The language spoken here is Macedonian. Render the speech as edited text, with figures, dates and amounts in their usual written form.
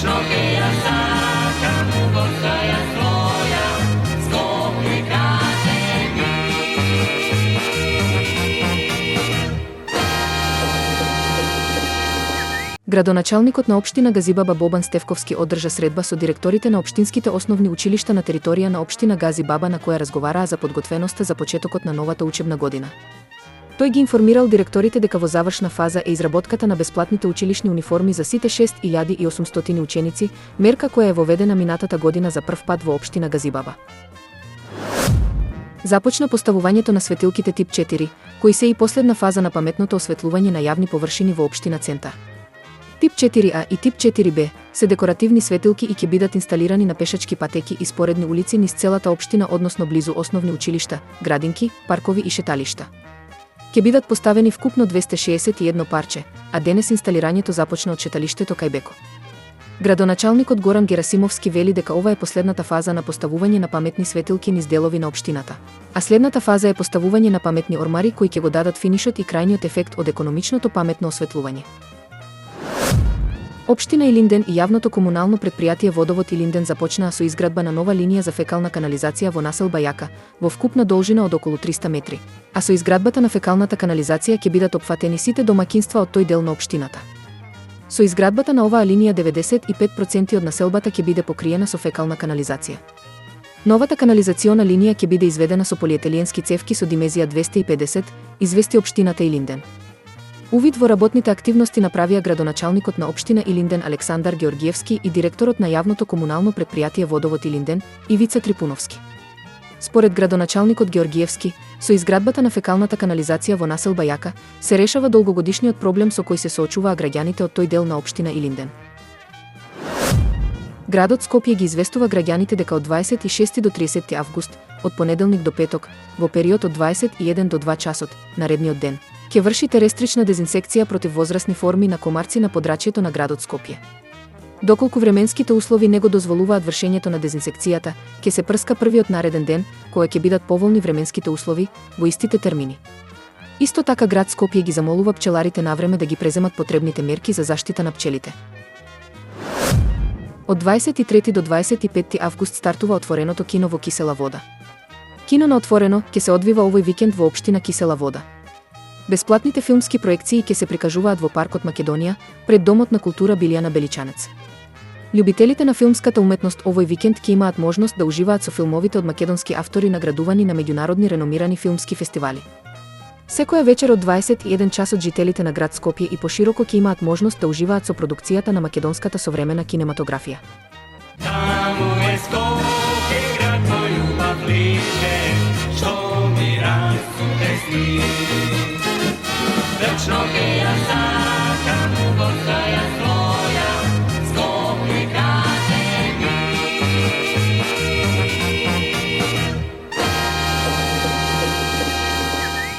Вечно я сакам постоја своја, Скопје каже ми. Градоначалникот на општина Газибаба Бобан Стефковски одржа средба со директорите на општинските основни училишта на територија на општина Газибаба на која разговараа за подготвеноста за почетокот на новата учебна година. Тој ги информирал директорите дека во завршна фаза е изработката на бесплатните училишни униформи за сите 6800 ученици, мерка која е воведена минатата година за прв пат во општина Газибаба. Започна поставувањето на светилките тип 4, кои се и последна фаза на паметното осветлување на јавни површини во општина Центар. Тип 4А и тип 4Б се декоративни светилки и ќе бидат инсталирани на пешачки патеки и споредни улици низ целата општина, односно близу основни училишта, градинки, паркови и шеталишта. Ќе бидат поставени вкупно 261 парче, а денес инсталирањето започна од шеталиштето кај Беко. Градоначалникот Горан Герасимовски вели дека ова е последната фаза на поставување на паметни светилки низ делови на општината, а следната фаза е поставување на паметни ормари кои ќе го дадат финишот и крајниот ефект од економичното паметно осветлување. Општина Илинден и јавното комунално претпријатие Водовод Илинден започнаа со изградба на нова линија за фекална канализација во населба Јака, во вкупна должина од околу 300 метри, а со изградбата на фекалната канализација ќе бидат опфатени сите домаќинства од тој дел на општината. Со изградбата на оваа линија 95% од населбата ќе биде покриена со фекална канализација. Новата канализациона линија ќе биде изведена со полиетиленски цевки со dimenzија 250, извести општината Илинден. Увид во работните активности направија градоначалникот на општина Илинден Александар Георгиевски и директорот на јавното комунално претпријатие Водовод Илинден Ивица Трипуновски. Според градоначалникот Георгиевски, со изградбата на фекалната канализација во населба Јака се решава долгогодишниот проблем со кој се соочуваа граѓаните од тој дел на општина Илинден. Градот Скопје ги известува граѓаните дека од 26 до 30 август, од понеделник до петок, во период од 21 до 2 часот, наредниот ден, ќе врши терестрична дезинсекција против возрастни форми на комарци на подрачјето на градот Скопје. Доколку временските услови не го дозволуваат вршењето на дезинсекцијата, ќе се прска првиот нареден ден, кога ќе бидат поволни временските услови, во истите термини. Исто така град Скопје ги замолува пчеларите навреме да ги преземат потребните мерки за заштита на пчелите. Од 23 до 25 август стартува отвореното кино во Кисела вода. Кино на отворено ќе се одвива овој викенд во општина Кисела вода. Бесплатните филмски проекции ќе се прикажуваат во паркот Македонија, пред Домот на култура Билјана Беличанец. Љубителите на филмската уметност овој викенд ќе имаат можност да уживаат со филмовите од македонски автори наградувани на меѓународни реномирани филмски фестивали. Секоја вечер од 21 часот жителите на град Скопје и пошироко ќе имаат можност да уживаат со продукцијата на македонската современа кинематографија. Таму е Скопје, град мој љубав лише, што ми расте сни. Вечно ја